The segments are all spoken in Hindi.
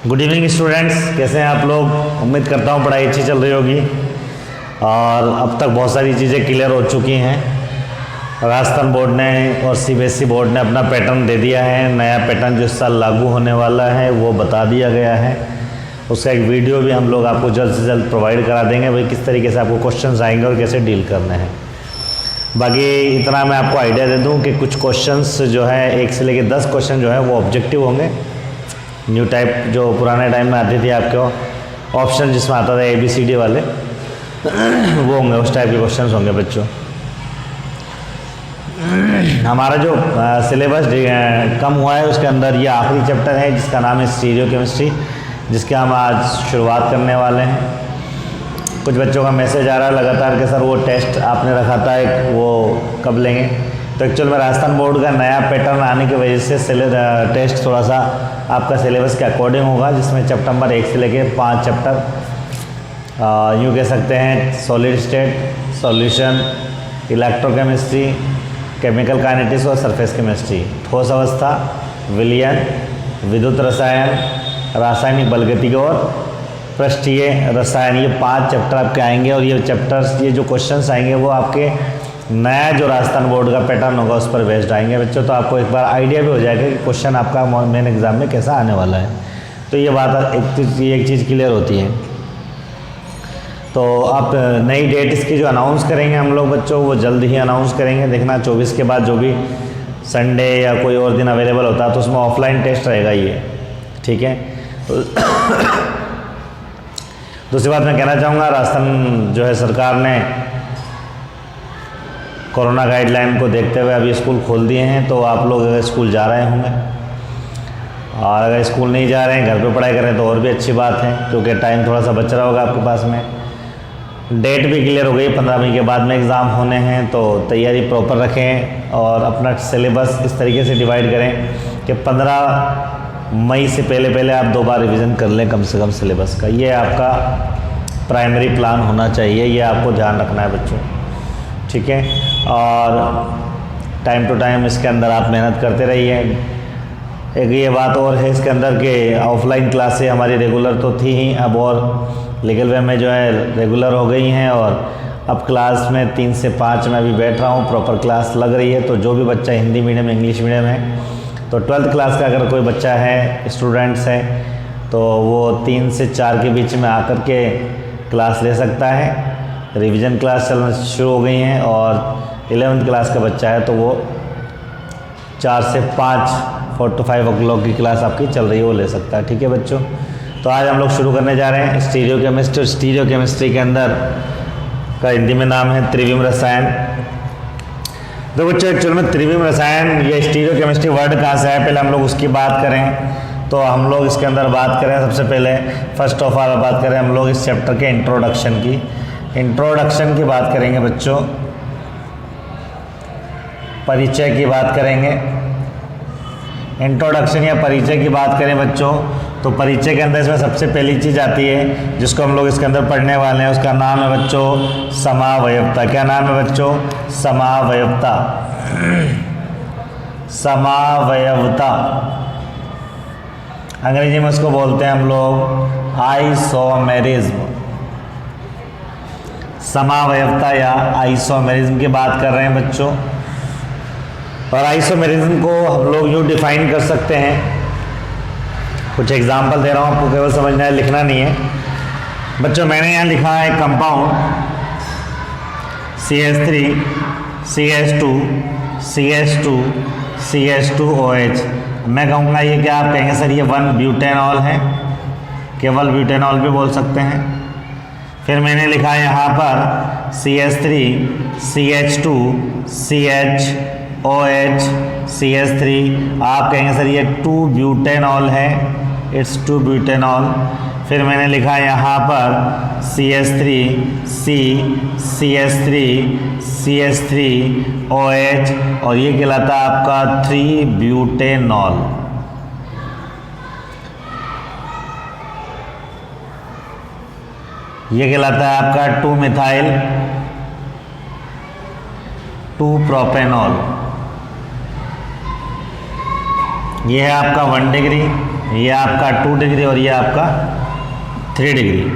गुड इवनिंग स्टूडेंट्स, कैसे हैं आप लोग। उम्मीद करता हूँ पढ़ाई अच्छी चल रही होगी और अब तक बहुत सारी चीज़ें क्लियर हो चुकी हैं। राजस्थान बोर्ड ने और सीबीएसई बोर्ड ने अपना पैटर्न दे दिया है। नया पैटर्न जो इस साल लागू होने वाला है वो बता दिया गया है। उसका एक वीडियो भी हम लोग आपको जल्द से जल्द प्रोवाइड करा देंगे, भाई किस तरीके से आपको क्वेश्चंस आएंगे और कैसे डील करने हैं। बाकी इतना मैं आपको आइडिया दे दूं कि कुछ क्वेश्चंस जो है 1 से लेकर 10 क्वेश्चन जो है वो ऑब्जेक्टिव होंगे। न्यू टाइप जो पुराने टाइम में आती थी आपके ऑप्शन जिसमें आता था ABCD वाले वो होंगे, उस टाइप के क्वेश्चंस होंगे बच्चों। हमारा जो सिलेबस कम हुआ है उसके अंदर ये आखिरी चैप्टर है जिसका नाम है स्टीरियो केमिस्ट्री, जिसके हम आज शुरुआत करने वाले हैं। कुछ बच्चों का मैसेज आ रहा है लगातार कि सर वो टेस्ट आपने रखा था एक, वो कब लेंगे। तो एक्चुअल में राजस्थान बोर्ड का नया पैटर्न आने की वजह से टेस्ट थोड़ा सा आपका सिलेबस के अकॉर्डिंग होगा, जिसमें चैप्टर नंबर 1 से लेके 5 चैप्टर यूँ कह सकते हैं solid state, solution, electrochemistry, chemical kinetics और सरफेस केमिस्ट्री, ठोस अवस्था, विलयन, विद्युत रसायन, रासायनिक बलगतिकी और पृष्ठीय रसायन, ये 5 चैप्टर आपके आएंगे। और ये चैप्टर्स, ये जो क्वेश्चंस आएंगे वो आपके नया जो राजस्थान बोर्ड का पैटर्न होगा उस पर बेस्ड आएंगे बच्चों। तो आपको एक बार आइडिया भी हो जाएगा कि क्वेश्चन आपका मेन एग्जाम में कैसा आने वाला है। तो ये बात एक चीज़ क्लियर होती है। तो आप नई डेट इसकी जो अनाउंस करेंगे हम लोग बच्चों, वो जल्द ही अनाउंस करेंगे। देखना 24 के बाद जो भी संडे या कोई और दिन अवेलेबल होता है तो उसमें ऑफलाइन टेस्ट रहेगा ये, ठीक है। तो दूसरी बात मैं कहना चाहूँगा, राजस्थान जो है सरकार ने कोरोना गाइडलाइन को देखते हुए अभी स्कूल खोल दिए हैं। तो आप लोग अगर स्कूल जा रहे होंगे और अगर स्कूल नहीं जा रहे हैं, घर पे पढ़ाई करें तो और भी अच्छी बात है, क्योंकि टाइम थोड़ा सा बच रहा होगा आपके पास में। डेट भी क्लियर हो गई, 15 मई के बाद में एग्ज़ाम होने हैं। तो तैयारी प्रॉपर रखें और अपना सिलेबस इस तरीके से डिवाइड करें कि 15 मई से पहले आप 2 बार रिवीजन कर लें कम से कम सिलेबस का। ये आपका प्राइमरी प्लान होना चाहिए, ये आपको ध्यान रखना है बच्चों, ठीक है। और टाइम टू टाइम इसके अंदर आप मेहनत करते रहिए। एक ये बात और है इसके अंदर कि ऑफलाइन क्लासें हमारी रेगुलर तो थी ही, अब और लीगल वे में जो है रेगुलर हो गई हैं। और अब क्लास में 3 से 5 मैं अभी बैठ रहा हूँ, प्रॉपर क्लास लग रही है। तो जो भी बच्चा हिंदी मीडियम, इंग्लिश मीडियम है, तो 12th क्लास का अगर कोई बच्चा है, स्टूडेंट्स है, तो वो 3 से 4 के बीच में आकर के क्लास ले सकता है। रिवीजन क्लास चलना शुरू हो गई हैं। और 11th क्लास का बच्चा है तो वो 4 से 5 4 to 5 o'clock की क्लास आपकी चल रही है, वो ले सकता है, ठीक है बच्चों। तो आज हम लोग शुरू करने जा रहे हैं स्टीरियो केमिस्ट्री। स्टीरियो केमिस्ट्री के अंदर का हिंदी में नाम है त्रिविम रसायन। तो बच्चों एक्चुअल में त्रिविम रसायन या स्टीरियो केमिस्ट्री वर्ड कहाँ से है, पहले हम लोग उसकी बात करें। तो हम लोग इसके अंदर बात करें सबसे पहले, फर्स्ट ऑफ ऑल बात करें हम लोग इस चैप्टर के इंट्रोडक्शन की। इंट्रोडक्शन की बात करेंगे बच्चों, परिचय की बात करेंगे। इंट्रोडक्शन या परिचय की बात करें बच्चों, तो परिचय के अंदर इसमें सबसे पहली चीज़ आती है जिसको हम लोग इसके अंदर पढ़ने वाले हैं, उसका नाम है बच्चों समावयवता। क्या नाम है बच्चों? समावयवता। समावयवता अंग्रेजी में उसको बोलते हैं हम लोग आइसोमेरिज्म। समावयवता या आइसोमेरिज्म की बात कर रहे हैं बच्चों। और आइसोमेरिज्म को हम लोग यूँ डिफाइन कर सकते हैं, कुछ एग्जाम्पल दे रहा हूँ आपको, केवल समझना है, लिखना नहीं है बच्चों। मैंने यहाँ लिखा है compound CH3 CH2 CH2 CH2OH। मैं कहूँगा ये क्या, आप कहेंगे सर ये 1 ब्यूटेनॉल है, केवल ब्यूटेनॉल भी बोल सकते हैं। फिर मैंने लिखा है यहाँ पर CH3 CH2 CHOH CH3, आप कहेंगे सर ये 2 ब्यूटेनॉल है, इट्स 2 ब्यूटेनॉल। फिर मैंने लिखा है यहाँ पर CH3 C CH3 CH3OH, और ये कहलाता है आपका 3 ब्यूटेनॉल। ये कहलाता है आपका 2 मिथाइल 2 प्रोपेनॉल। ये है आपका 1 डिग्री। ये आपका 2 डिग्री और ये आपका 3 डिग्री।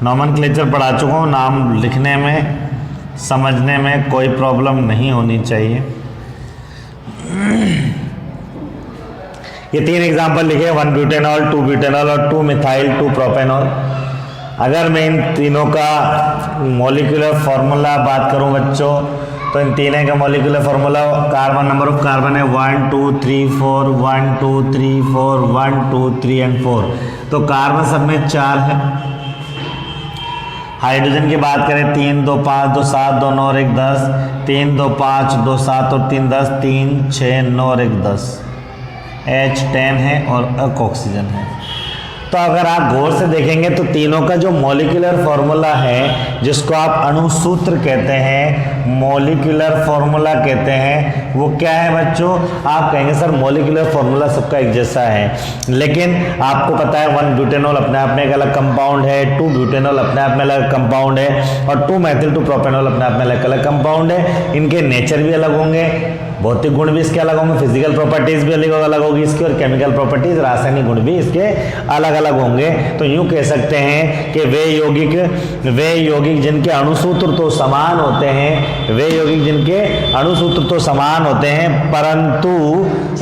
नॉमेनक्लेचर पढ़ा चुका हूँ, नाम लिखने में समझने में कोई प्रॉब्लम नहीं होनी चाहिए। ये 3 एग्जाम्पल लिखे, 1 ब्यूटेनॉल, 2 ब्यूटेनॉल और 2 मिथाइल 2 प्रोपेनॉल। अगर मैं इन तीनों का मॉलिक्यूलर फार्मूला बात करूं बच्चों, तो इन तीनों का molecular formula, carbon number of carbon है 1 2 3 4, 1 2 3 4, 1 2 3 एंड 4, तो कार्बन सब में 4 है। हाइड्रोजन की बात करें 3 2 5 2 7 2 9 और 1 10, 3 2 5 2 7 और 3 10, 3 6 9 और 1 10, H10 है और ऑक्सीजन है। तो अगर आप गौर से देखेंगे तो तीनों का जो मॉलिक्यूलर फार्मूला है, जिसको आप अणुसूत्र कहते हैं, मॉलिक्यूलर फार्मूला कहते हैं, वो क्या है बच्चों? आप कहेंगे सर मॉलिक्यूलर फार्मूला सबका एक जैसा है, लेकिन आपको पता है 1 ब्यूटेनॉल अपने आप में एक अलग कंपाउंड है, 2 ब्यूटेनॉल अपने आप में अलग कंपाउंड है और 2 मेथिल 2 प्रोपेनॉल अपने आप में अलग अलग कंपाउंड है। इनके नेचर भी अलग होंगे, भौतिक गुण भी इसके अलग होंगे, फिजिकल प्रॉपर्टीज भी अलग होगी इसकी, और केमिकल प्रॉपर्टीज, रासायनिक गुण भी इसके अलग अलग होंगे। तो यूं कह सकते हैं कि वे यौगिक जिनके अणुसूत्र तो समान होते हैं, वे यौगिक जिनके अणुसूत्र तो समान होते हैं, परंतु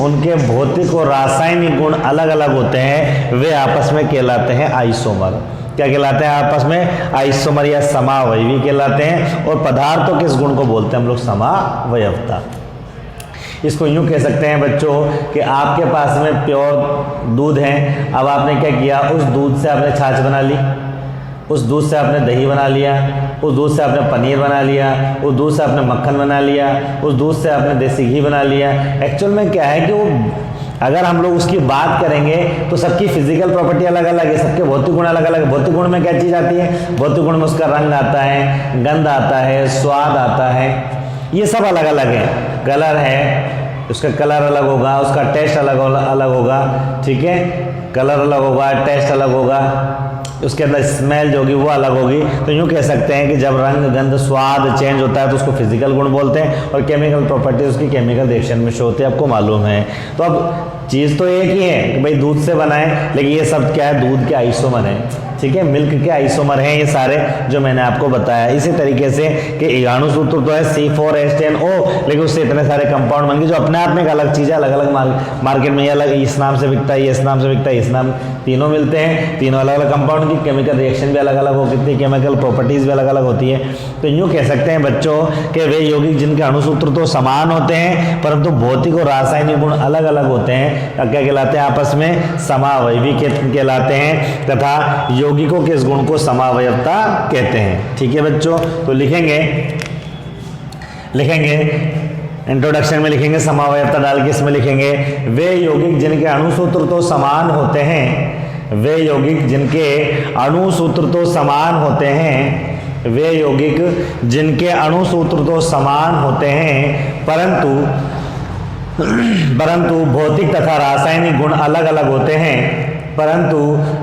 उनके भौतिक और रासायनिक गुण अलग अलग होते हैं, वे आपस में कहलाते हैं आइसोमर। क्या कहलाते हैं? आपस में आइसोमर या समावयवी कहलाते हैं। और पदार्थों के इस गुण को बोलते हैं हम लोग समावयवता। इसको यूं कह सकते हैं बच्चों कि आपके पास में प्योर दूध है, अब आपने क्या किया, उस दूध से आपने छाछ बना ली, उस दूध से आपने दही बना लिया, उस दूध से आपने पनीर बना लिया, उस दूध से आपने मक्खन बना लिया, उस दूध से आपने देसी घी बना लिया। एक्चुअल में क्या है कि वो अगर हम लोग उसकी बात करेंगे तो सबकी फिजिकल प्रॉपर्टी अलग अलग है, सबके भौतिक गुण अलग अलग है। भौतिक गुण में क्या चीज़ आती है? भौतिक गुण में उसका रंग आता है, गंध आता है, स्वाद आता है, ये सब अलग अलग है। कलर है, उसका कलर अलग होगा, उसका टेस्ट अलग होगा, ठीक है, कलर अलग होगा, टेस्ट अलग होगा, उसके अंदर स्मेल जो होगी वो अलग होगी। तो यूँ कह सकते हैं कि जब रंग गंध स्वाद चेंज होता है तो उसको फिजिकल गुण बोलते हैं, और केमिकल प्रॉपर्टी उसकी केमिकल रिएक्शन में शो होती है, आपको मालूम है। तो अब चीज़ तो एक ही है कि भाई दूध से बनाए, लेकिन ये सब क्या है? दूध के आइसोमर हैं, ठीक है, मिल्क के आइसोमर हैं ये सारे जो मैंने आपको बताया। इसी तरीके से कि अणुसूत्र तो है C4H10O, लेकिन उससे इतने सारे कंपाउंड बन गए जो अपने आप में एक अलग चीज़ है, अलग अलग मार्केट में ये अलग इस नाम से बिकता है, ये इस नाम से बिकता है, इस नाम, तीनों मिलते हैं, तीनों अलग अलग कंपाउंड की केमिकल रिएक्शन भी अलग अलग होती है, केमिकल प्रॉपर्टीज भी अलग अलग होती है। तो यूँ कह सकते हैं बच्चों कि वे यौगिक जिनके अणुसूत्र तो समान होते हैं परंतु भौतिक और रासायनिक गुण अलग अलग होते हैं, क्या कहलाते हैं? आपस में समावयवी कहलाते हैं, तथा यौगिकों के इस गुण को समावयवता कहते हैं। ठीक है बच्चों, तो लिखेंगे इंट्रोडक्शन में लिखेंगे समावयवता डाल के, इसमें लिखेंगे वे यौगिक जिनके अणुसूत्र तो समान होते हैं, वे यौगिक जिनके अणुसूत्र तो समान होते हैं, वे यौगिक जिनके अणुसूत्र तो समान होते हैं परंतु भौतिक तथा रासायनिक गुण अलग अलग होते हैं, परंतु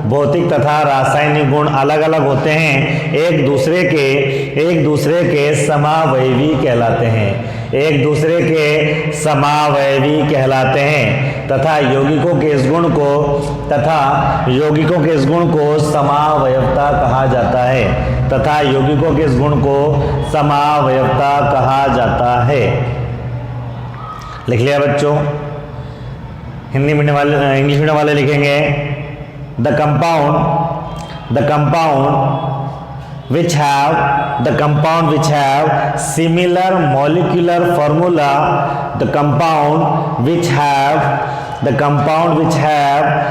भौतिक तथा रासायनिक गुण अलग अलग होते हैं, एक दूसरे के समावयवी कहलाते हैं, एक दूसरे के समावयवी कहलाते हैं, तथा यौगिकों के इस गुण को समावयवता कहा जाता है, तथा यौगिकों के इस गुण को समावयवता कहा जाता है। लिख लिया बच्चों? हिंदी मीडियम वाले, इंग्लिश मीडियम वाले लिखेंगे the compound which have similar molecular formula, the compound which have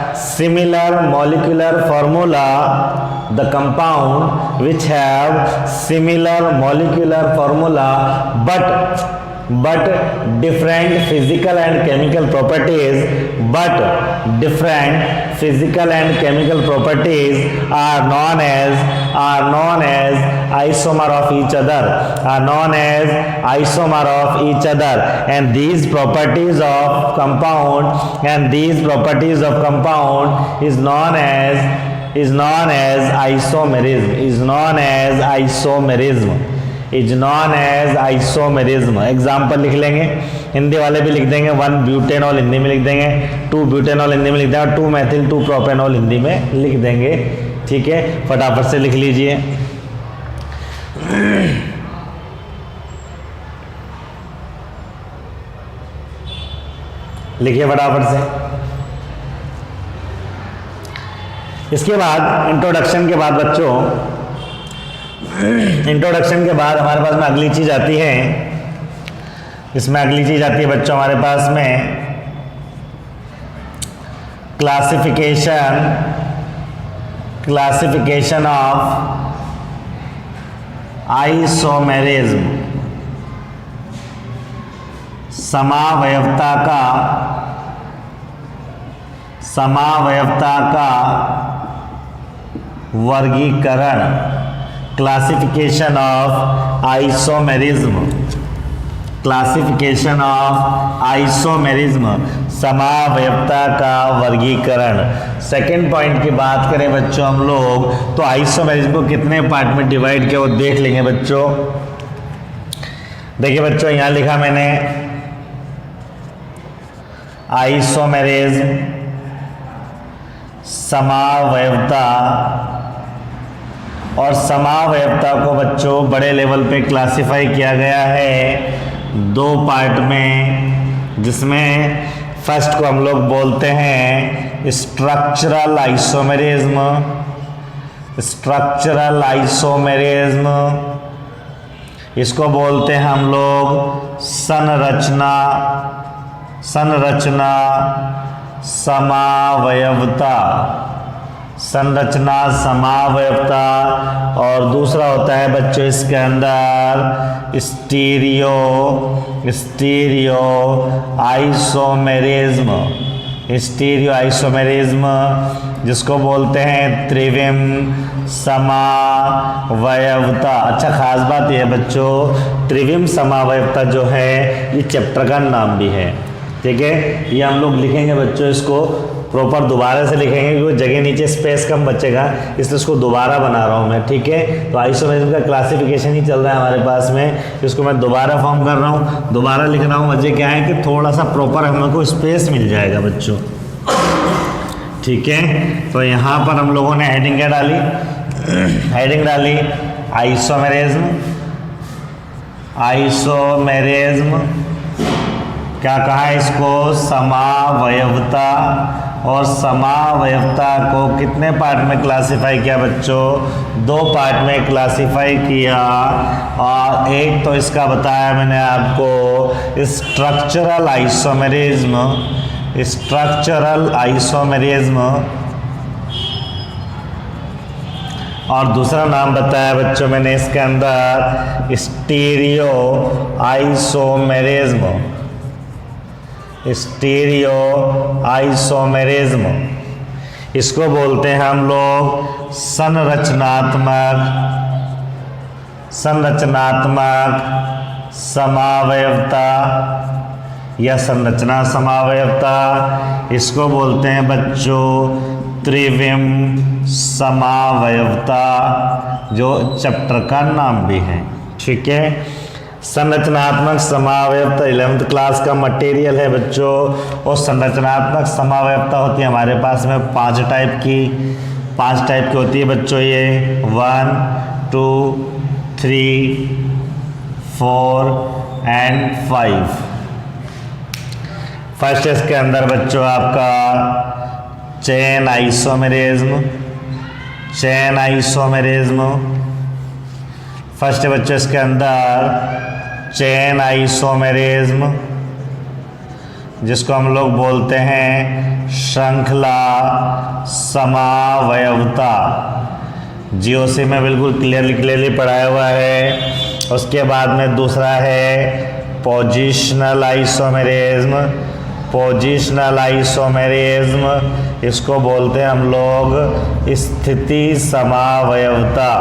similar molecular formula, the compound which have similar molecular formula but different physical and chemical properties, are known as isomer of each other, and these properties of compound is known as isomerism, is known as isomerism. Example लिख लेंगे, हिंदी वाले भी लिख देंगे, 1 ब्यूटेनॉल हिंदी में लिख देंगे, 2 ब्यूटेनॉल हिंदी में लिख देंगे, 2 मेथिल 2 प्रोपेनॉल हिंदी में लिख देंगे। ठीक है, फटाफट से लिख लीजिए। लिखिए फटाफट से। इसके बाद इंट्रोडक्शन के बाद बच्चों, इंट्रोडक्शन के बाद हमारे पास में अगली चीज आती है। इसमें अगली चीज आती है बच्चों हमारे पास में क्लासिफिकेशन ऑफ आइसोमेरिज्म, समावयवता का वर्गीकरण। Classification of isomerism, classification of isomerism, समावयवता का वर्गीकरण। सेकंड पॉइंट की बात करें बच्चों हम लोग, तो आइसोमेरिज्म को कितने पार्ट में डिवाइड किया वो देख लेंगे बच्चों। देखिए बच्चों, यहां लिखा मैंने आइसोमेरिज्म, समावयवता, और समावयवता को बच्चों बड़े लेवल पे क्लासिफाई किया गया है 2 पार्ट में, जिसमें फर्स्ट को हम लोग बोलते हैं स्ट्रक्चरल आइसोमेरिज्म। स्ट्रक्चरल आइसोमेरिज्म, इसको बोलते हैं हम लोग संरचना समावयवता, संरचना समावयवता। और दूसरा होता है बच्चों इसके अंदर स्टीरियो आइसोमेरिज्म, जिसको बोलते हैं त्रिविम समावयवता। अच्छा, खास बात यह है बच्चों, त्रिविम समावयवता जो है ये चैप्टर का नाम भी है। ठीक है, ये हम लोग लिखेंगे बच्चों, इसको प्रॉपर दोबारा से लिखेंगे क्योंकि जगह नीचे स्पेस कम बचेगा, इसलिए इसको दोबारा बना रहा हूँ मैं। ठीक है, तो आइसोमेरिज्म का क्लासिफिकेशन ही चल रहा है हमारे पास में, इसको मैं दोबारा फॉर्म कर रहा हूँ, दोबारा लिख रहा हूँ। वजह क्या है कि थोड़ा सा प्रॉपर हम लोग को स्पेस मिल जाएगा बच्चों। ठीक है, तो यहाँ पर हम लोगों ने हेडिंग क्या डाली, हेडिंग डाली आइसोमेरिज्म, क्या कहा इसको, समावयवता। और समावयवता को कितने पार्ट में क्लासिफाई किया बच्चों, 2 पार्ट में क्लासिफाई किया। और एक तो इसका बताया मैंने आपको स्ट्रक्चरल आइसोमेरिज्म, और दूसरा नाम बताया बच्चों मैंने इसके अंदर स्टीरियो आइसोमेरिज्म। इसको बोलते हैं हम लोग संरचनात्मक समावयवता या संरचना समावयवता। इसको बोलते हैं बच्चों त्रिविम समावयवता, जो चैप्टर का नाम भी है। ठीक है, संरचनात्मक समावयवता 11th क्लास का मटेरियल है बच्चों। और संरचनात्मक समावयवता होती है हमारे पास में 5 टाइप की होती है बच्चों। ये 1, 2, 3, 4 एंड 5। फर्स्ट इसके अंदर बच्चों आपका चेन आइसोमेरिज्म। फर्स्ट है बच्चों इसके अंदर चेन आइसोमेरिज्म, जिसको हम लोग बोलते हैं श्रृंखला समावयवता। जीओसी में बिल्कुल क्लियरली पढ़ाया हुआ है। उसके बाद में दूसरा है पोजिशनल आइसोमेरिज्म, इसको बोलते हैं हम लोग स्थिति समावयवता।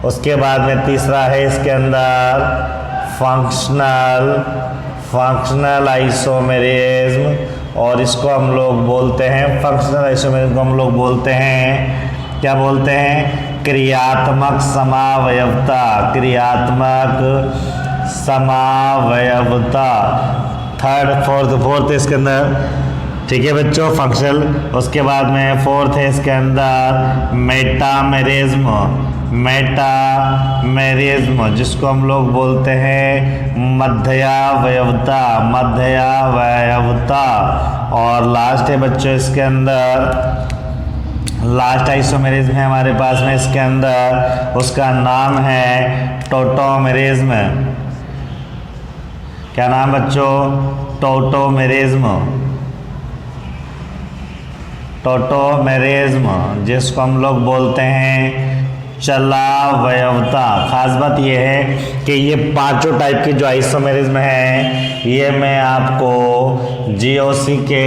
उसके बाद में तीसरा है इसके अंदर फंक्शनल आइसोमेरिज्म, और इसको हम लोग बोलते हैं फंक्शनल आइसोमेरिज्म को हम लोग बोलते हैं, क्या बोलते हैं, क्रियात्मक समावयवता, क्रियात्मक समावयवता। थर्ड फोर्थ इसके अंदर, ठीक है बच्चों, फंक्शनल। उसके बाद में फोर्थ है इसके अंदर मेटामेरिज्म, मेटामेरिज्म जिसको हम लोग बोलते हैं मध्यावयवता, मध्यावयवता। और लास्ट है बच्चों इसके अंदर, लास्ट आइसोमेरिज्म है हमारे पास में इसके अंदर, उसका नाम है टोटोमेरिज्म। क्या नाम बच्चों, टोटोमेरिज्म, टोटोमेरिज्म जिसको हम लोग बोलते हैं चलावयवता। खास बात यह है कि ये पांचों टाइप के जो आइसोमेरिज्म हैं ये मैं आपको जीओसी के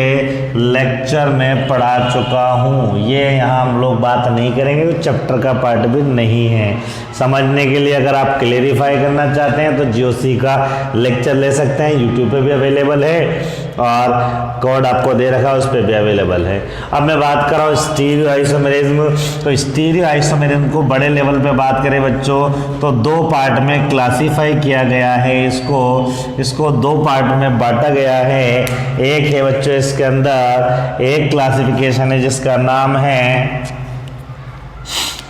लेक्चर में पढ़ा चुका हूँ। ये यहाँ हम लोग बात नहीं करेंगे, तो चैप्टर का पार्ट भी नहीं है। समझने के लिए अगर आप क्लेरिफाई करना चाहते हैं तो जीओसी का लेक्चर ले सकते हैं, यूट्यूब पे भी अवेलेबल है और कोड आपको दे रखा है उस पर भी अवेलेबल है। अब मैं बात कर रहा हूँ स्टीरियो आइसोमेरिज्म। तो स्टीरियो आइसोमेरिज्म को बड़े लेवल पे बात करें बच्चों तो दो पार्ट में क्लासिफाई किया गया है, इसको दो पार्ट में बांटा गया है। एक है बच्चों इसके अंदर एक क्लासिफिकेशन है जिसका नाम है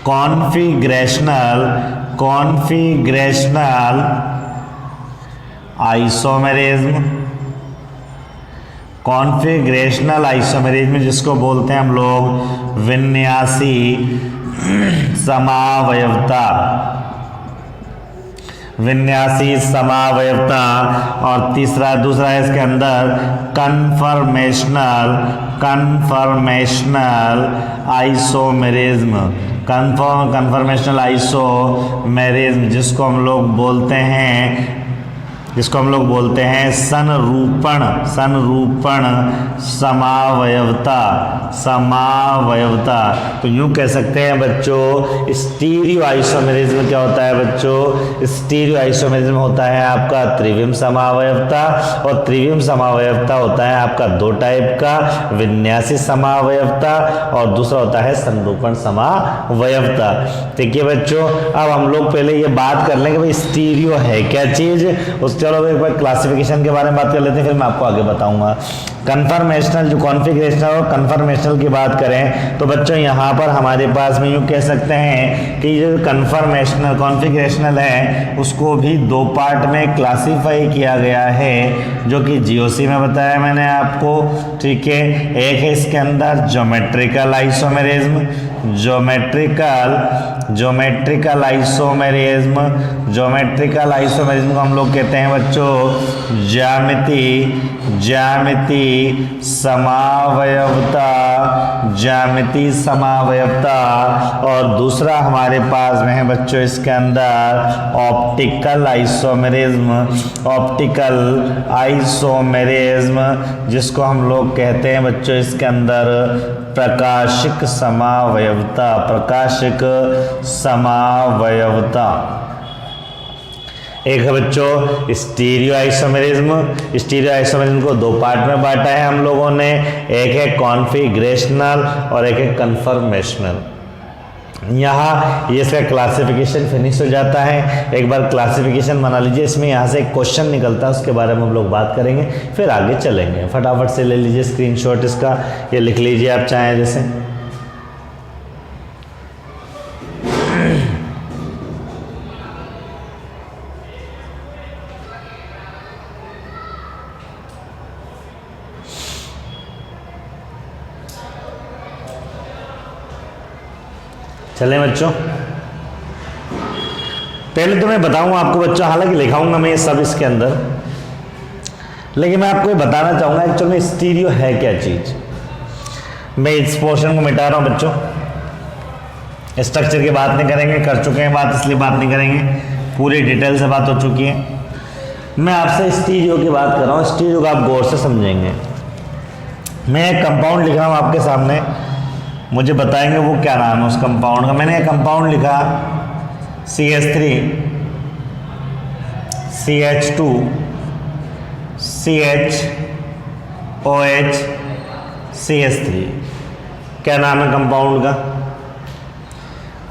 कॉन्फिगरेशनल आइसोमेरिज्म, कॉन्फिगरेशनल आइसोमेरिज्म जिसको बोलते हैं हम लोग विन्यासी समावयवता, विन्यासी समावयवता। और दूसरा है इसके अंदर कन्फर्मेशनल आइसोमेरिज्म, कन्फर्मेशनल आइसोमेरिज्म जिसको हम लोग बोलते हैं संरूपण समावयवता। तो यूं कह सकते हैं बच्चों स्टीरियो आइसोमेरिज्म क्या होता है बच्चों, स्टीरियो आइसोमेरिज्म होता है आपका त्रिविम समावयवता, और त्रिविम समावयवता होता है आपका दो टाइप का, विन्यासी समावयवता और दूसरा होता है संरूपण समावयवता। ठीक है बच्चों, अब हम लोग पहले ये बात कर लें कि भाई स्टीरियो है क्या चीज। चलो एक बार क्लासिफिकेशन के बारे में बात कर लेते हैं, फिर मैं आपको आगे बताऊंगा। कन्फर्मेशनल, जो कॉन्फिगरेशनल और कन्फर्मेशनल की बात करें तो बच्चों यहाँ पर हमारे पास में यूँ कह सकते हैं कि जो कॉन्फिगरेशनल है उसको भी दो पार्ट में क्लासीफाई किया गया है, जो कि जीओसी में बताया मैंने आपको। ठीक है, एक है इसके अंदर ज्योमेट्रिकल आइसोमेरिज्म, ज्योमेट्रिकल आइसोमेरिज्म को हम लोग कहते हैं बच्चों ज्यामिति समावयवता। और दूसरा हमारे पास में है बच्चों इसके अंदर ऑप्टिकल आइसोमेरिज्म जिसको हम लोग कहते हैं बच्चों इसके अंदर प्रकाशिक समावयवता। एक है बच्चों स्टीरियो आइसोमेरिज्म को दो पार्ट में बांटा है हम लोगों ने, एक है कॉन्फिगरेशनल और एक है कन्फर्मेशनल। यहाँ ये इसका क्लासिफिकेशन फिनिश हो जाता है। एक बार क्लासिफिकेशन बना लीजिए, इसमें यहाँ से एक क्वेश्चन निकलता है, उसके बारे में हम लोग बात करेंगे, फिर आगे चलेंगे। फटाफट से ले लीजिए स्क्रीनशॉट इसका, ये लिख लीजिए आप चाहें जैसे। चलें बच्चों, पहले तो मैं बताऊंगा आपको बच्चों, हालांकि लिखाऊंगा मैं ये सब इसके अंदर, लेकिन मैं आपको ये बताना चाहूंगा एक्चुअल में स्टीरियो है क्या चीज। मैं इस पोर्शन को मिटा रहा हूं बच्चों, स्ट्रक्चर की बात नहीं करेंगे, कर चुके हैं बात इसलिए बात नहीं करेंगे, पूरी डिटेल से बात हो चुकी है। मैं आपसे स्टीरियो की बात कर रहा हूँ, स्टीरियो को आप गौर से समझेंगे। मैं एक कंपाउंड लिख रहा हूँ आपके सामने, मुझे बताएंगे वो क्या नाम है उस कंपाउंड का। मैंने एक कंपाउंड लिखा CH3 CH2 CH OHCH3। क्या नाम है कंपाउंड का?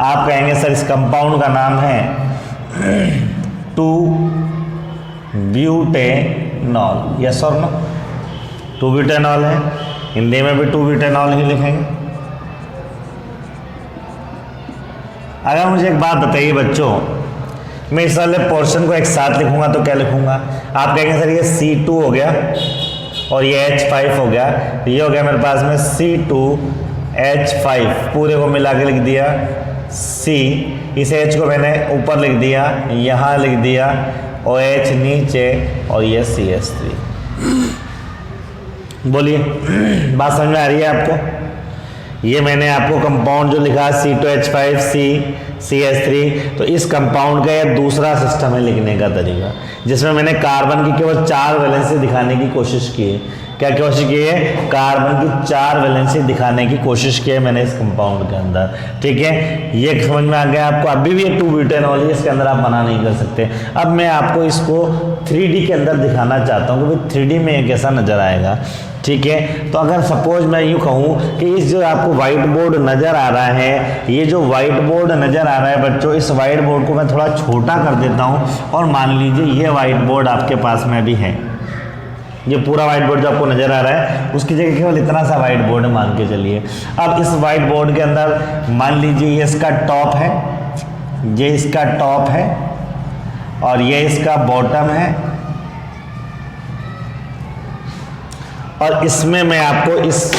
आप कहेंगे सर इस कंपाउंड का नाम है 2-ब्यूटेनॉल। यस और नो? 2-ब्यूटेनॉल है, हिंदी में भी 2-ब्यूटेनॉल ही लिखेंगे। अगर मुझे एक बात बताइए बच्चों, मैं इस वाले पोर्शन को एक साथ लिखूंगा तो क्या लिखूंगा? आप कहेंगे सर ये C2 हो गया और ये H5 हो गया, ये हो गया मेरे पास में C2H5, पूरे को मिला के लिख दिया C, इस H को मैंने ऊपर लिख दिया, यहाँ लिख दिया OH नीचे और ये CH3। बोलिए बात समझ में आ रही है आपको? ये मैंने आपको कंपाउंड जो लिखा C2H5 CH3, तो इस कंपाउंड का ये दूसरा सिस्टम है लिखने का तरीका, जिसमें मैंने कार्बन की केवल 4 वैलेंसी दिखाने की कोशिश की है। क्या कोशिश की है? कार्बन की 4 वैलेंसी दिखाने की कोशिश की है मैंने इस कंपाउंड के अंदर। ठीक है, ये समझ में आ गया आपको? अभी भी ये 2-ब्यूटेनॉल है, इसके अंदर आप मना नहीं कर सकते। अब मैं आपको इसको 3D के अंदर दिखाना चाहता हूँ कि भाई 3D में ये कैसा नजर आएगा। ठीक है, तो अगर सपोज मैं यूँ कहूँ कि इस जो आपको व्हाइट बोर्ड नज़र आ रहा है, ये जो व्हाइट बोर्ड नज़र आ रहा है बच्चों, इस व्हाइट बोर्ड को मैं थोड़ा छोटा कर देता हूँ और मान लीजिए ये व्हाइट बोर्ड आपके पास में भी है। ये पूरा व्हाइट बोर्ड जो आपको नज़र आ रहा है उसकी जगह केवल इतना सा व्हाइट बोर्ड मान के चलिए। अब इस व्हाइट बोर्ड के अंदर मान लीजिए ये इसका टॉप है, ये इसका टॉप है और ये इसका बॉटम है, और इसमें मैं आपको इस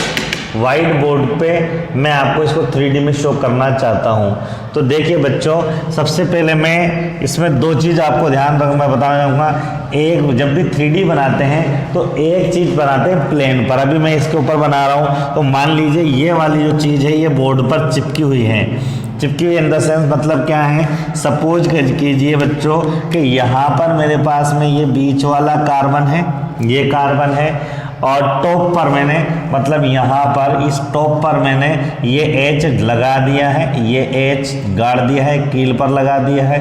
व्हाइट बोर्ड पे मैं आपको इसको 3D में शो करना चाहता हूँ। तो देखिए बच्चों, सबसे पहले मैं इसमें 2 चीज़ आपको ध्यान रखना मैं बताना चाहूँगा। एक, जब भी 3D बनाते हैं तो एक चीज़ बनाते हैं प्लेन पर। अभी मैं इसके ऊपर बना रहा हूँ, तो मान लीजिए ये वाली जो चीज़ है ये बोर्ड पर चिपकी हुई है। चिपकी हुई इन द सेंस मतलब क्या है? सपोज कीजिए बच्चों कि यहाँ पर मेरे पास में ये बीच वाला कार्बन है, ये कार्बन है, और टॉप पर मैंने मतलब यहाँ पर इस टॉप पर मैंने ये H लगा दिया है, ये H गाड़ दिया है, कील पर लगा दिया है,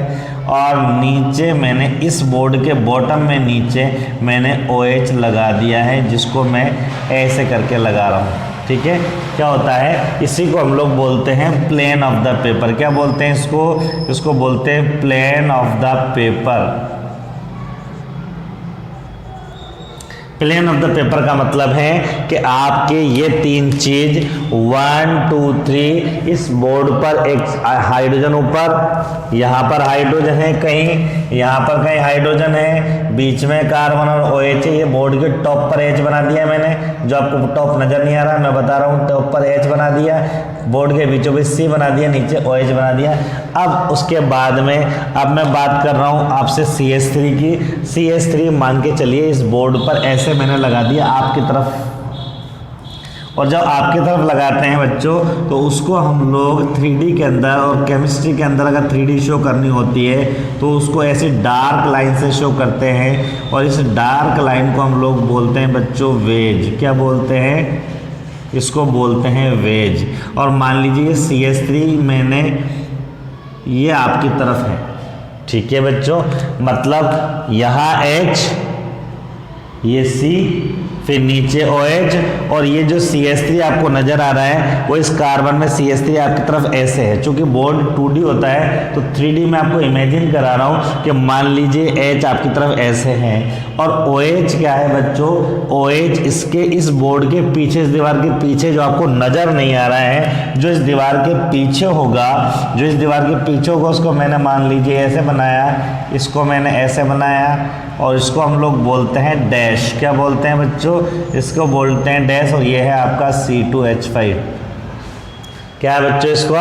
और नीचे मैंने इस बोर्ड के बॉटम में नीचे मैंने OH लगा दिया है, जिसको मैं ऐसे करके लगा रहा हूँ। ठीक है, क्या होता है? इसी को हम लोग बोलते हैं प्लेन ऑफ द पेपर। क्या बोलते हैं इसको? इसको बोलते हैं plane of the paper. Plane of the paper का मतलब है कि आपके ये 3 चीज 1 2 3 इस बोर्ड पर एक हाइड्रोजन ऊपर, यहाँ पर हाइड्रोजन है कहीं, यहाँ पर कहीं हाइड्रोजन है, बीच में कार्बन और OH है। ये बोर्ड के टॉप पर H बना दिया मैंने, जो आपको टॉप नजर नहीं आ रहा, मैं बता रहा हूँ, टॉप पर H बना दिया, बोर्ड के बीचों बीच C बना दिया, नीचे OH बना दिया। अब उसके बाद में अब मैं बात कर रहा हूँ आपसे CH3 की। CH3 मान के चलिए इस बोर्ड पर ऐसे मैंने लगा दिया आपकी तरफ, और जब आपकी तरफ लगाते हैं बच्चों तो उसको हम लोग 3D के अंदर और केमिस्ट्री के अंदर अगर 3D शो करनी होती है तो उसको ऐसे डार्क लाइन से शो करते हैं, और इस डार्क लाइन को हम लोग बोलते हैं बच्चों वेज। क्या बोलते हैं? इसको बोलते हैं वेज। और मान लीजिए CH3 मैंने ये आपकी तरफ है। ठीक है बच्चों, मतलब यहाँ H, ये C, फिर नीचे OH, और ये जो CH3 आपको नजर आ रहा है वो इस कार्बन में CH3 आपकी तरफ ऐसे है। चूंकि बोर्ड 2D होता है तो 3D में आपको इमेजिन करा रहा हूँ कि मान लीजिए H आपकी तरफ ऐसे है, और OH क्या है बच्चों? OH इसके इस बोर्ड के पीछे, इस दीवार के पीछे जो आपको नजर नहीं आ रहा है, जो इस दीवार के पीछे होगा, जो इस दीवार के पीछे होगा उसको मैंने मान लीजिए ऐसे बनाया, इसको मैंने ऐसे बनाया, और इसको हम लोग बोलते हैं डैश। क्या बोलते हैं बच्चों? इसको बोलते हैं डैश, और ये है आपका C2H5। क्या है बच्चों इसको?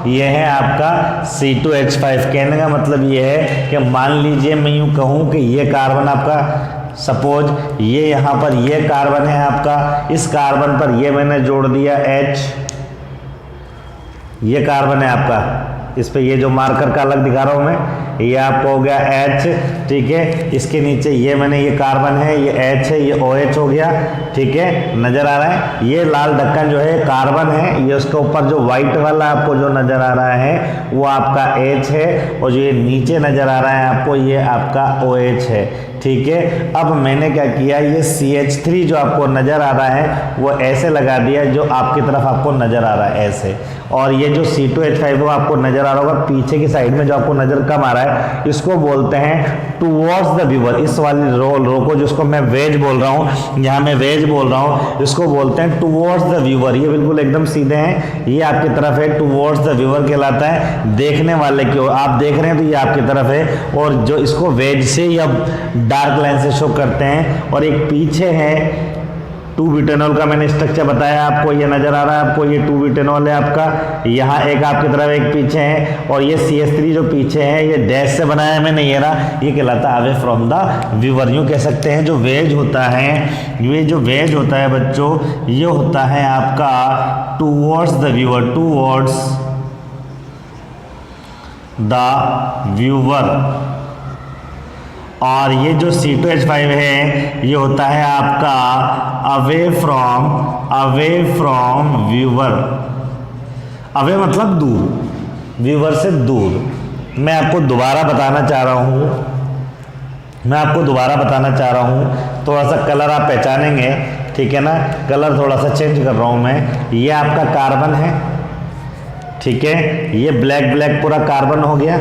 ये है आपका C2H5। कहने का मतलब ये है कि मान लीजिए मैं यूँ कहूँ कि ये कार्बन आपका, सपोज ये यहाँ पर ये कार्बन है आपका, इस कार्बन पर ये मैंने जोड़ दिया H, ये कार्बन है आपका, इस पे ये जो मार्कर का अलग दिखा रहा हूँ मैं, ये आपको हो गया H, ठीक है। इसके नीचे ये मैंने ये कार्बन है, ये H है, ये OH हो गया, ठीक है, नजर आ रहा है। ये लाल ढक्कन जो है कार्बन है, ये उसके ऊपर जो व्हाइट वाला आपको जो नजर आ रहा है वो आपका H है, और जो ये नीचे नजर आ रहा है आपको ये आपका OH है, ठीक है। अब मैंने क्या किया, ये CH3 जो आपको नजर आ रहा है वो ऐसे लगा दिया, जो आपकी तरफ आपको नजर आ रहा है ऐसे, और ये जो C2H5 वो आपको नजर आ रहा होगा पीछे की साइड में जो आपको नजर कम आ रहा है, इसको बोलते हैं टुवर्ड्स द व्यूअर। इस वाली रो को जिसको मैं वेज बोल रहा हूँ, यहाँ मैं वेज बोल रहा हूँ, इसको बोलते हैं टुवर्ड्स द व्यूअर। ये बिल्कुल एकदम सीधे हैं, ये आपकी तरफ है, टुवर्ड्स द व्यूअर कहलाता है, देखने वाले की ओर। आप देख रहे हैं तो ये आपकी तरफ है, और जो इसको वेज से या डार्क लाइन से शो करते हैं। और एक पीछे है 2-ब्यूटेनॉल का, मैंने स्ट्रक्चर बताया आपको, ये नजर आ रहा है आपको, ये 2-ब्यूटेनॉल है आपका, यहाँ एक आपकी तरफ एक पीछे है, और ये CH3 जो पीछे है ये डैश से बनाया है मैंने, ये रहा, ये कहलाता है अवे फ्रॉम द व्यूअर। यूँ कह सकते हैं जो वेज होता है, ये जो वेज होता है बच्चों, ये होता है आपका towards the viewer, towards the viewer. और ये जो C2H5 है ये होता है आपका अवे फ्रॉम व्यूअर। अवे मतलब दूर, व्यूअर से दूर। मैं आपको दोबारा बताना चाह रहा हूँ, थोड़ा सा कलर आप पहचानेंगे, ठीक है ना। कलर थोड़ा सा चेंज कर रहा हूँ मैं। ये आपका कार्बन है, ठीक है, ये ब्लैक पूरा कार्बन हो गया,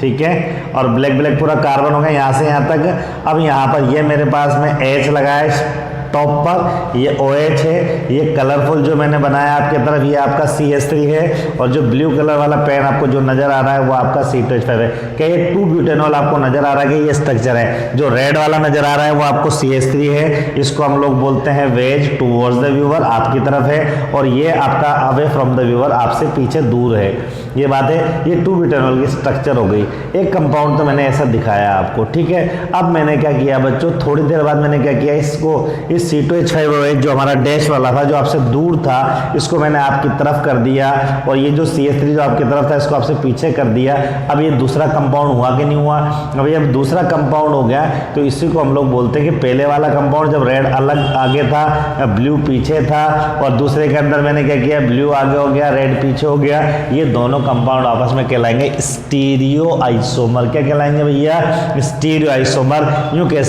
ठीक है, और ब्लैक पूरा कार्बन हो गया यहाँ से यहाँ तक। अब यहाँ पर ये मेरे पास में H लगा है टॉप पर, ये OH है, ये कलरफुल जो मैंने बनाया आपके तरफ ये आपका CH3 है, और जो ब्लू कलर वाला पेन आपको जो नजर आ रहा है वो आपका C2H5 है। क्या ये 2-ब्यूटेनॉल आपको नजर आ रहा है कि ये स्ट्रक्चर है। जो रेड वाला नजर आ रहा है वो आपको CH3 है, इसको हम लोग बोलते हैं वेज, टुवर्ड्स द व्यूअर, आपकी तरफ है, और ये आपका अवे फ्रॉम द व्यूअर, आपसे पीछे दूर है। ये बात है, ये 2-ब्यूटेनॉल की स्ट्रक्चर हो गई। एक कंपाउंड तो मैंने ऐसा दिखाया आपको, ठीक है। अब मैंने क्या किया बच्चों, थोड़ी देर बाद मैंने क्या किया, इसको इस C2H5 जो हमारा डैश वाला था, जो आपसे दूर था, इसको मैंने आपकी तरफ कर दिया, और ये जो CH3 जो आपकी तरफ था इसको आपसे पीछे कर दिया। अब ये दूसरा कंपाउंड हुआ कि नहीं हुआ? अब ये दूसरा कंपाउंड हो गया, तो इसी को हम लोग बोलते हैं कि पहले वाला कंपाउंड जब रेड अलग आगे था, ब्लू पीछे था, और दूसरे के अंदर मैंने क्या किया, ब्लू आगे हो गया, रेड पीछे हो गया। ये दोनों कंपाउंड आपस में कहलाएंगे स्टीरियो आइसोमर। क्या कहलाएंगे भैया? Stereo isomer. यूं कह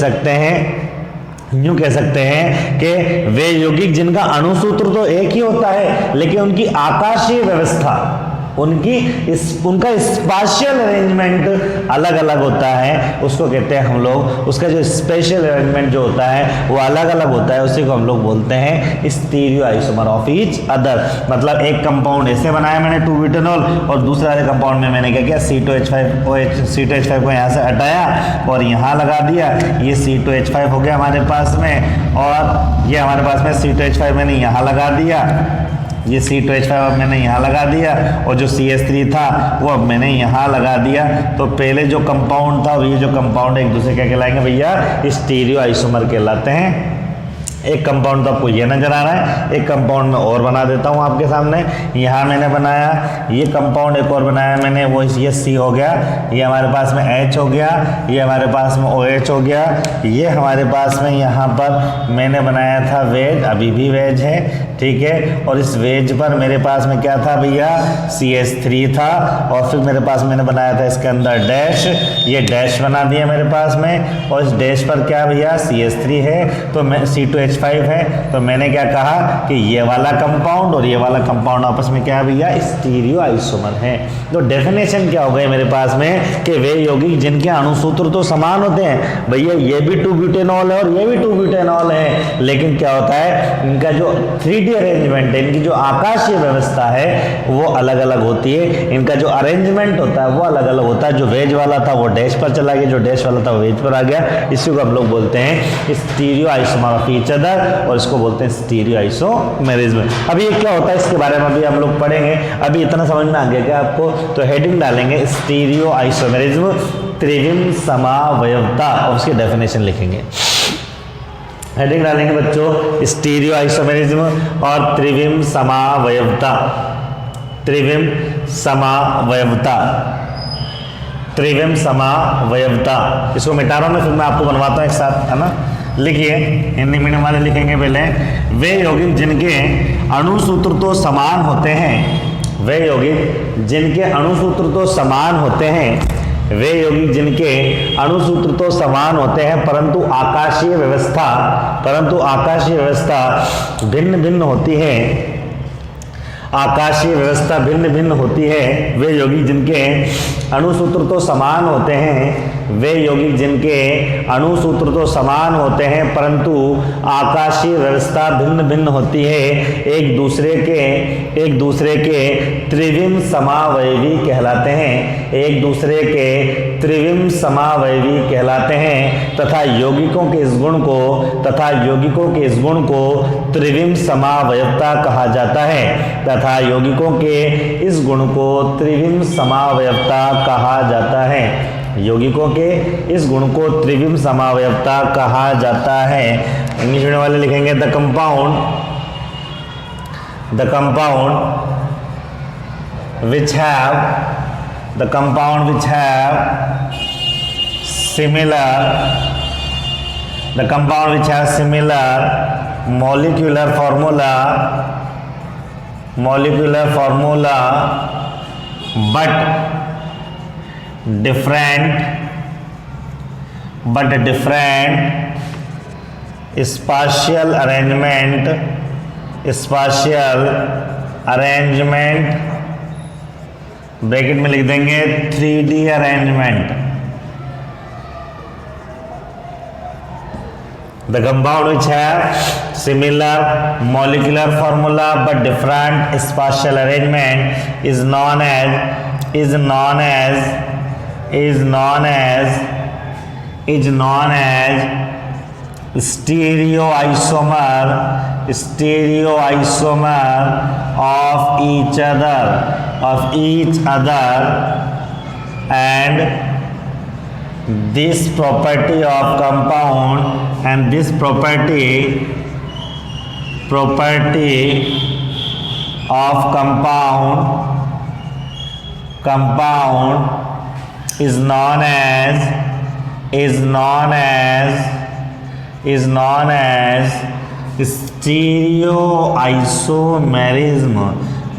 सकते हैं कि वे यौगिक जिनका अणुसूत्र तो एक ही होता है, लेकिन उनकी आकाशीय व्यवस्था, उनका स्पाशियल अरेंजमेंट अलग अलग होता है, उसको कहते हैं हम लोग, उसका जो स्पेशल अरेंजमेंट जो होता है वो अलग अलग होता है, उसी को हम लोग बोलते हैं stereo isomer of each other. मतलब एक कंपाउंड ऐसे बनाया मैंने 2-ब्यूटेनॉल, और दूसरे वाले कंपाउंड में मैंने क्या किया, C2H5 को यहाँ से हटाया और यहाँ लगा दिया। ये C2H5 हो गया हमारे पास में, और ये हमारे पास में C2H5 मैंने यहाँ लगा दिया, ये C2H5 अब मैंने यहाँ लगा दिया, और जो CH3 था वो अब मैंने यहाँ लगा दिया। तो पहले जो कंपाउंड था, ये जो कंपाउंड एक दूसरे क्या कहलाएंगे भैया, स्टीरियो आइसोमर कहलाते हैं। एक कंपाउंड तो आपको ये नजर आ रहा है, एक कंपाउंड में और बना देता हूँ आपके सामने। यहाँ मैंने बनाया, ये कंपाउंड एक और बनाया मैंने, वो ये C हो गया, ये हमारे पास में H हो गया, ये हमारे पास में OH हो गया, ये हमारे पास में यहाँ पर मैंने बनाया था वेज, अभी भी वेज है, ठीक है। और इस वेज पर मेरे पास में क्या था भैया, CH3 था, और फिर मेरे पास मैंने बनाया था इसके अंदर डैश, ये डैश बना दिया मेरे पास में, और इस डैश पर क्या भैया, CH3 है, तो मैं C2H5 है, तो मैंने क्या कहा कि ये वाला कंपाउंड और ये वाला कंपाउंड आपस में क्या है भैया, स्टीरियो आइसोमर है। तो डेफिनेशन क्या हो गई मेरे पास में कि वे यौगिक जिनके अणुसूत्र तो समान होते हैं, भैया ये भी 2-ब्यूटेनॉल है और ये भी 2-ब्यूटेनॉल है, लेकिन क्या होता है, इनका जो 3D अरेंजमेंट है, इनकी जो आकाशीय व्यवस्था है वो अलग अलग होती है, इनका जो अरेंजमेंट होता है वो अलग अलग होता है। जो वेज वाला था वो डैश पर चला गया, जो डैश वाला था वो वेज पर आ गया। इसी को हम लोग बोलते हैं stereo isomer of each other, और इसको बोलते हैं स्टीरियो आइसोमेरिज्म। अभी ये क्या होता है इसके बारे में अभी हम लोग पढ़ेंगे। अभी इतना समझ में आ गया क्या आपको? तो हेडिंग डालेंगे स्टीरियो आइसोमेरिज्म, त्रिविम समावयवता, और उसकी डेफिनेशन लिखेंगे। हेडिंग डालेंगे बच्चों स्टीरियो आइसोमेरिज्म और त्रिविम समावयवता, त्रिविम समावयवता, त्रिविम समावयवता। इसको मिटा रहा हूँ मैं, फिर मैं आपको बनवाता हूँ एक साथ, है ना। लिखिए, हिंदी मीडियम वाले लिखेंगे पहले। वे यौगिक जिनके अणुसूत्र तो समान होते हैं, वे यौगिक जिनके अणुसूत्र तो समान होते हैं, वे यौगिक जिनके अणुसूत्र तो समान होते हैं परंतु आकाशीय व्यवस्था भिन्न भिन्न होती है, आकाशीय व्यवस्था भिन्न भिन्न होती है। वे यौगिक जिनके अणुसूत्र तो समान होते हैं, वे यौगिक जिनके अणुसूत्र तो समान होते हैं परंतु आकाशीय व्यवस्था भिन्न भिन्न होती है, एक दूसरे के त्रिविम समावयवी कहलाते हैं, एक दूसरे के त्रिविम समावयवी कहलाते हैं तथा यौगिकों के इस गुण को त्रिविम समावयवता कहा जाता है, तथा यौगिकों के इस गुण को त्रिविम समावयवता कहा जाता है, यौगिकों के इस गुण को त्रिविम समावयवता कहा जाता है। इंग्लिश मीडियम वाले लिखेंगे the compound which have similar molecular formula but different spatial arrangement, bracket में लिख देंगे 3D arrangement. The compound which have similar molecular formula but different spatial arrangement is known as stereoisomer of each other, and this property of compound is known as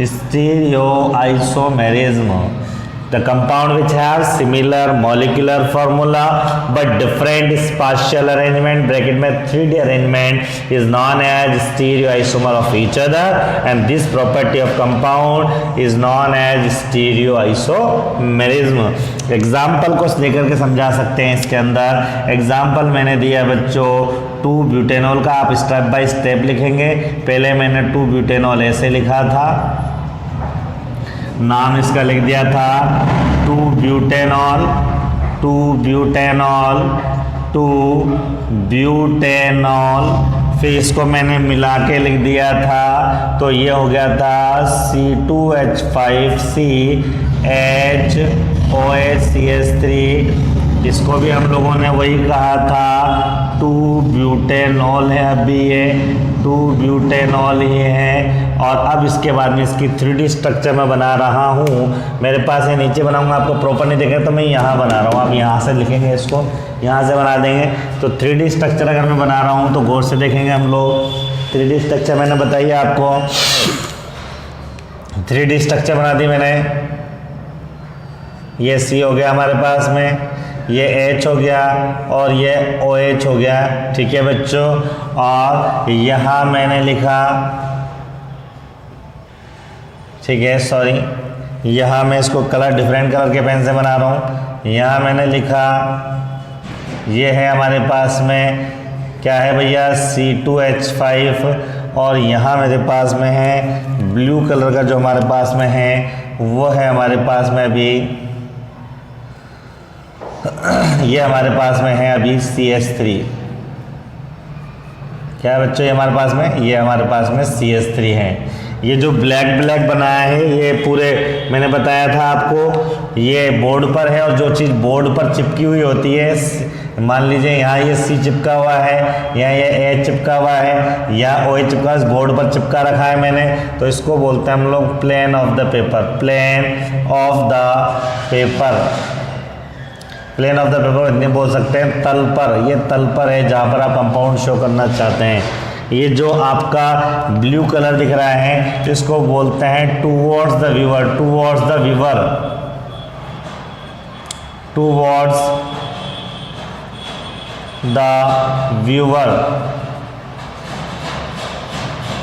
stereoisomerism. The compound which has similar molecular formula but different spatial arrangement, bracket में 3D arrangement, is known as stereoisomer of each other, and this property of compound is known as stereoisomerism. Example को लेकर के समझा सकते हैं इसके अंदर। एग्जाम्पल मैंने दिया बच्चों 2-ब्यूटेनॉल का, आप स्टेप बाय स्टेप लिखेंगे। पहले मैंने 2-ब्यूटेनॉल ऐसे लिखा था, नाम इसका लिख दिया था 2-ब्यूटेनॉल, फिर इसको मैंने मिला के लिख दिया था, तो ये हो गया था C2H5CH3। इसको भी हम लोगों ने वही कहा था 2-ब्यूटेनॉल है, अभी ये 2-ब्यूटेनॉल ही है। और अब इसके बाद में इसकी 3D स्ट्रक्चर मैं बना रहा हूँ। मेरे पास ये नीचे बनाऊंगा, आपको प्रॉपर नहीं देखेगा तो मैं यहाँ बना रहा हूँ। आप यहाँ से लिखेंगे, इसको यहाँ से बना देंगे। तो 3D स्ट्रक्चर अगर मैं बना रहा हूँ तो गौर से देखेंगे हम लोग। 3D स्ट्रक्चर मैंने बताइए आपको, 3D स्ट्रक्चर बना दी मैंने। ये C हो गया हमारे पास में, ये H हो गया और ये OH हो गया, ठीक है बच्चों। और यहाँ मैंने लिखा, ठीक है, सॉरी, यहाँ मैं इसको कलर डिफरेंट कलर के पेन से बना रहा हूँ। यहाँ मैंने लिखा, ये है हमारे पास में क्या है भैया C2H5, और यहाँ मेरे पास में है ब्लू कलर का जो हमारे पास में है वो है हमारे पास में अभी, ये हमारे पास में है अभी CH3। क्या है बच्चों, ये हमारे पास में, ये हमारे पास में CH3 है। ये जो ब्लैक बनाया है ये पूरे मैंने बताया था आपको, ये बोर्ड पर है, और जो चीज़ बोर्ड पर चिपकी हुई होती है, मान लीजिए यहाँ ये C चिपका हुआ है, यहाँ ये H चिपका हुआ है, या OH चिपका, इस बोर्ड पर चिपका रखा है मैंने, तो इसको बोलते हैं हम लोग plane of the paper, plane of the paper. Plane of the paper इतने बोल सकते हैं तल पर, ये तल पर है जहाँ पर आप कंपाउंड शो करना चाहते हैं। ये जो आपका ब्लू कलर दिख रहा है इसको बोलते हैं towards the viewer, towards the viewer, towards the viewer,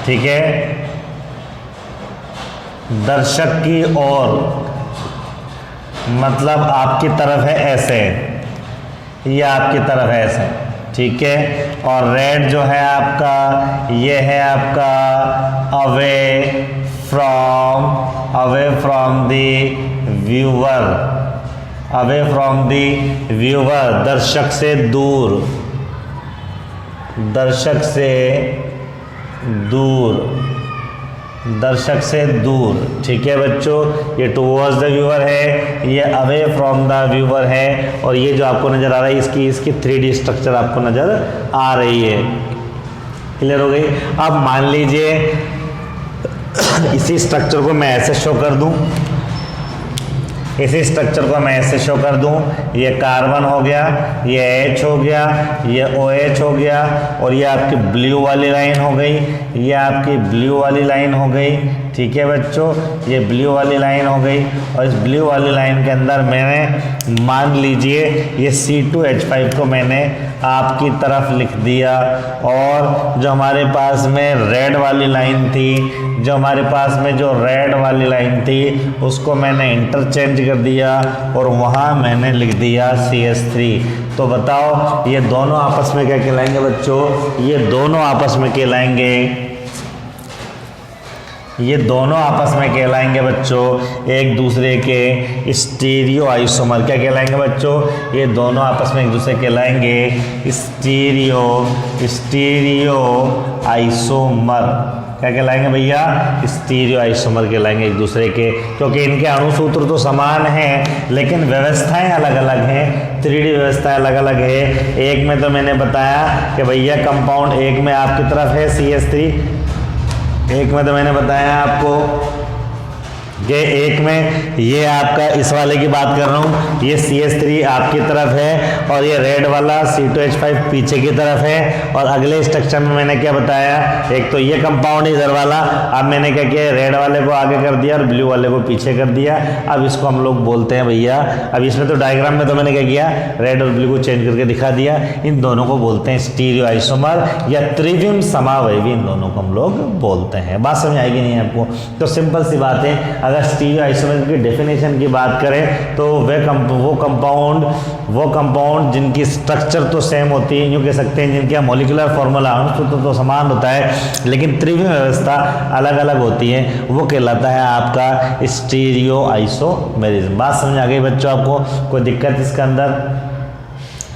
ठीक है, दर्शक की ओर, मतलब आपकी तरफ है ऐसे, ये आपकी तरफ है ऐसे, ठीक है। और रेड जो है आपका, ये है आपका away from the viewer, away from the viewer, दर्शक से दूर, दर्शक से दूर, दर्शक से दूर, ठीक है बच्चों। ये टुवर्ड्स द व्यूअर है, ये अवे फ्रॉम द व्यूअर है, और ये जो आपको नज़र आ रहा है इसकी 3D स्ट्रक्चर आपको नज़र आ रही है। क्लियर हो गई। अब मान लीजिए इसी स्ट्रक्चर को मैं ऐसे शो कर दूं, इसी स्ट्रक्चर को मैं ऐसे शो कर दूं, ये कार्बन हो गया, ये H हो गया, ये OH हो गया, और ये आपकी ब्लू वाली लाइन हो गई, ये आपकी ब्लू वाली लाइन हो गई, ठीक है बच्चों, ये ब्लू वाली लाइन हो गई। और इस ब्लू वाली लाइन के अंदर मैंने मान लीजिए ये C2H5 को मैंने आपकी तरफ लिख दिया, और जो हमारे पास में रेड वाली लाइन थी, जो हमारे पास में जो रेड वाली लाइन थी उसको मैंने इंटरचेंज कर दिया और वहाँ मैंने लिख दिया CH3। तो बताओ ये दोनों आपस में क्या कहलाएंगे बच्चों? ये दोनों आपस में कहलाएंगे, ये दोनों आपस में कहलाएंगे बच्चों एक दूसरे के स्टीरियो आइसोमर। क्या कहलाएंगे बच्चों? ये दोनों आपस में एक दूसरे कहलाएंगे स्टीरियो आइसोमर। क्या कहलाएंगे भैया? स्टीरियो आइसोमर कहलाएंगे एक दूसरे के, क्योंकि इनके अणुसूत्र तो समान हैं लेकिन व्यवस्थाएं अलग अलग हैं, 3D व्यवस्थाएं अलग अलग है। एक में तो मैंने बताया कि भैया कंपाउंड एक में आपकी तरफ है CH3, एक में तो मैंने बताया आपको कि एक में ये आपका इस वाले की बात कर रहा हूँ, ये CH3 आपकी तरफ है और ये रेड वाला C2H5 पीछे की तरफ है। और अगले स्ट्रक्चर में मैंने क्या बताया, एक तो ये कंपाउंड इधर वाला, अब मैंने क्या किया, रेड वाले को आगे कर दिया और ब्लू वाले को पीछे कर दिया। अब इसको हम लोग बोलते हैं भैया, अब इसमें तो डायग्राम में तो मैंने क्या किया, रेड और ब्लू को चेंज करके दिखा दिया, इन दोनों को बोलते हैं स्टीरियो आइसोमर या त्रिविम समवयवी, इन दोनों को हम लोग बोलते हैं। बात समझ आएगी नहीं आपको? तो सिंपल सी बात है, अगर स्टीरियो आइसोमर की डेफिनेशन की बात करें तो वो कंपाउंड जिनकी स्ट्रक्चर तो सेम होती है, यूँ कह सकते हैं जिनका मॉलिक्यूलर फॉर्मूला अणुसूत्र तो समान होता है लेकिन त्रिविम व्यवस्था अलग अलग होती है, वो कहलाता है आपका स्टीरियो आइसोमेरिज्म। बात समझ आ गई बच्चों आपको? कोई दिक्कत इसके अंदर?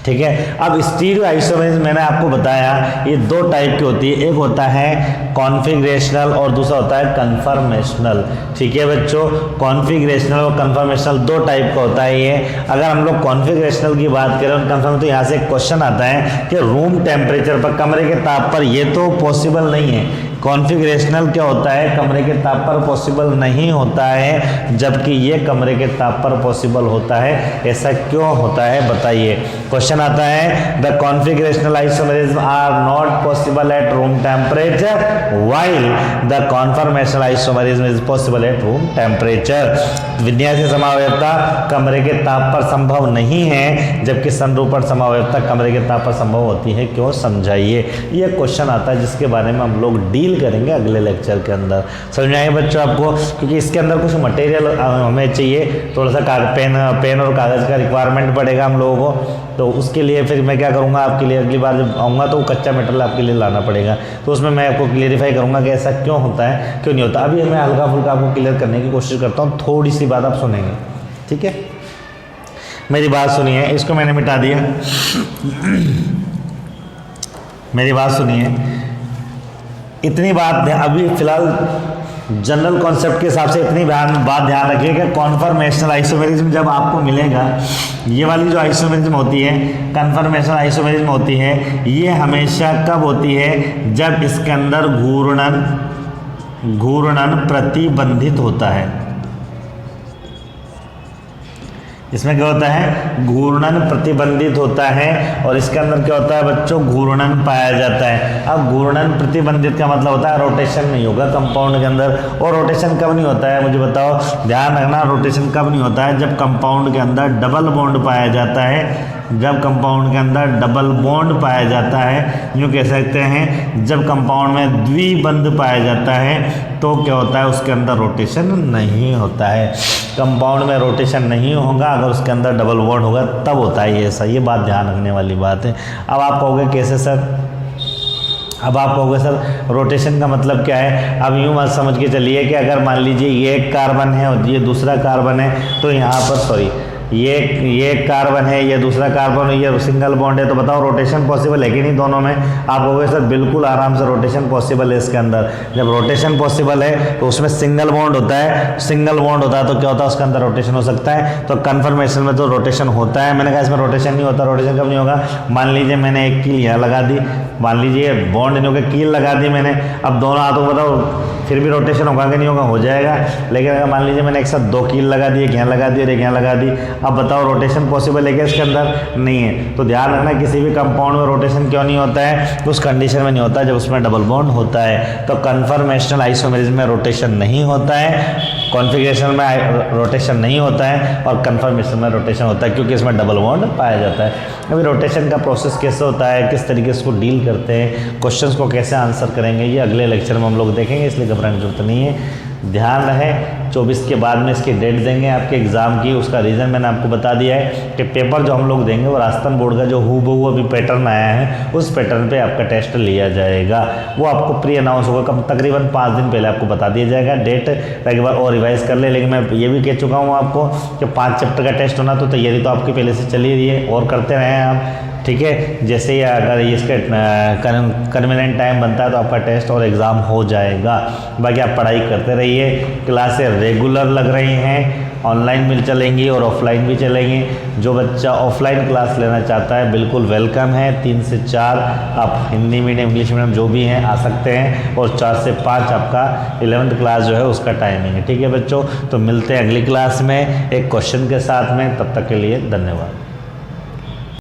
ठीक है। अब स्टीरियो आइसोमेरिज्म मैंने आपको बताया ये दो टाइप की होती है, एक होता है कॉन्फिगरेशनल और दूसरा होता है कन्फर्मेशनल। ठीक है बच्चों, कॉन्फिगरेशनल और कन्फर्मेशनल दो टाइप का होता है ये। अगर हम लोग कॉन्फिगरेशनल की बात करें और कन्फर्म, तो यहाँ से एक क्वेश्चन आता है कि रूम टेम्परेचर पर, कमरे के ताप पर, ये तो पॉसिबल नहीं है। कॉन्फिगरेशनल क्या होता है, कमरे के ताप पर पॉसिबल नहीं होता है, जबकि ये कमरे के ताप पर पॉसिबल होता है। ऐसा क्यों होता है बताइए? क्वेश्चन आता है the configurational isomerism are not possible at room temperature while the conformational isomerism is possible at room temperature. विन्यासी समावयवता कमरे के ताप पर संभव नहीं है, जबकि संरूपण समावयवता कमरे के ताप पर संभव होती है। क्यों? समझाइए। ये क्वेश्चन आता है जिसके बारे में हम लोग डील करेंगे अगले लेक्चर के अंदर। समझ में आए बच्चों आपको? क्योंकि इसके अंदर कुछ मटेरियल हमें चाहिए, थोड़ा सा पेन और कागज़ का रिक्वायरमेंट पड़ेगा हम लोगों को। तो उसके लिए फिर मैं क्या करूँगा, आपके लिए अगली बार जब आऊँगा तो कच्चा मटेरियल आपके लिए लाना पड़ेगा, तो उसमें मैं आपको क्लियरिफाई करूँगा कि ऐसा क्यों होता है, क्यों नहीं होता। अभी मैं हल्का फुल्का आपको क्लियर करने की कोशिश करता हूँ, थोड़ी सी बात आप सुनेंगे। ठीक है, मेरी बात सुनिए। इसको मैंने मिटा दिया, मेरी बात सुनिए। इतनी बात अभी फिलहाल जनरल कॉन्सेप्ट के हिसाब से इतनी बात ध्यान रखिए कि कॉन्फर्मेशनल आइसोमेरिज्म जब आपको मिलेगा, ये वाली जो आइसोमेरिज्म होती है, कन्फर्मेशनल आइसोमेरिज्म होती है, ये हमेशा कब होती है? जब इसके अंदर घूर्णन प्रतिबंधित होता है। इसमें क्या होता है, घूर्णन प्रतिबंधित होता है और इसके अंदर क्या होता है बच्चों, घूर्णन पाया जाता है। अब घूर्णन प्रतिबंधित का मतलब होता है रोटेशन नहीं होगा कंपाउंड के अंदर। और रोटेशन कब नहीं होता है मुझे बताओ, ध्यान रखना, रोटेशन कब नहीं होता है, जब कंपाउंड के अंदर डबल बॉन्ड पाया जाता है। जब कंपाउंड के अंदर डबल बॉन्ड पाया जाता है, यूँ कह सकते हैं जब कंपाउंड में द्विबंध पाया जाता है तो क्या होता है, उसके अंदर रोटेशन नहीं होता है। कंपाउंड में रोटेशन नहीं होगा, अगर उसके अंदर डबल बॉन्ड होगा तब होता है ये ऐसा। ये बात ध्यान रखने वाली बात है। अब आप कहोगे कैसे सर, अब आप कहोगे सर रोटेशन का मतलब क्या है। अब यूँ मत समझ के चलिए कि अगर मान लीजिए ये एक कार्बन है और ये दूसरा कार्बन है, तो यहाँ पर सॉरी ये एक कार्बन है, ये दूसरा कार्बन है, ये सिंगल बॉन्ड है, तो बताओ रोटेशन पॉसिबल है कि नहीं दोनों में। आप कहोगे सर बिल्कुल आराम से रोटेशन पॉसिबल है इसके अंदर। जब रोटेशन पॉसिबल है तो उसमें सिंगल बॉन्ड होता है, सिंगल बॉन्ड होता है तो क्या होता है, उसके अंदर रोटेशन हो सकता है। तो कन्फर्मेशन में तो रोटेशन होता है। मैंने कहा इसमें रोटेशन नहीं होता। रोटेशन कब नहीं होगा, मान लीजिए मैंने एक कील यहाँ लगा दी, मान लीजिए बॉन्ड नहीं होगा, कील लगा दी मैंने, अब दोनों हाथों को बताओ फिर भी रोटेशन होगा कि नहीं होगा, हो जाएगा। लेकिन अगर मान लीजिए मैंने एक साथ दो कील लगा दी, एक यहाँ लगा दी और एक यहाँ लगा दी, अब बताओ रोटेशन पॉसिबल है क्या इसके अंदर, नहीं है। तो ध्यान रखना किसी भी कंपाउंड में रोटेशन क्यों नहीं होता है, उस कंडीशन में नहीं होता जब उसमें डबल बॉन्ड होता है। तो कन्फर्मेशनल आइसोमेरिज्म में रोटेशन नहीं होता है, कॉन्फ़िगरेशन में रोटेशन नहीं होता है और कन्फर्मेशन में रोटेशन होता है, क्योंकि इसमें डबल बॉन्ड पाया जाता है। अभी रोटेशन का प्रोसेस कैसे होता है, किस तरीके से उसको डील करते हैं, क्वेश्चंस को कैसे आंसर करेंगे, ये अगले लेक्चर में हम लोग देखेंगे, इसलिए घबराने की जरूरत नहीं है। ध्यान रहे 24 के बाद में इसकी डेट देंगे आपके एग्ज़ाम की। उसका रीज़न मैंने आपको बता दिया है कि पेपर जो हम लोग देंगे वो राजस्थान बोर्ड का जो हूबहू अभी पैटर्न आया है उस पैटर्न पे आपका टेस्ट लिया जाएगा। वो आपको प्री अनाउंस होगा कब, तकरीबन 5 दिन पहले आपको बता दिया जाएगा। डेट एक बार और रिवाइज कर ले। लेकिन मैं ये भी कह चुका हूँ आपको कि 5 चैप्टर का टेस्ट होना, तो तैयारी तो आपकी पहले से चली रही है और करते रहें आप, ठीक है। जैसे ही अगर इसका कन्वीनियंट टाइम बनता है तो आपका टेस्ट और एग्ज़ाम हो जाएगा। बाकी आप पढ़ाई करते रहिए, क्लासें रेगुलर लग रही हैं, ऑनलाइन भी चलेंगी और ऑफलाइन भी चलेंगी। जो बच्चा ऑफलाइन क्लास लेना चाहता है बिल्कुल वेलकम है। 3 से 4 आप हिंदी मीडियम इंग्लिश मीडियम जो भी हैं आ सकते हैं, और 4 से 5 आपका 11th क्लास जो है उसका टाइमिंग है, ठीक है बच्चों। तो मिलते हैं अगली क्लास में एक क्वेश्चन के साथ में, तब तक के लिए धन्यवाद।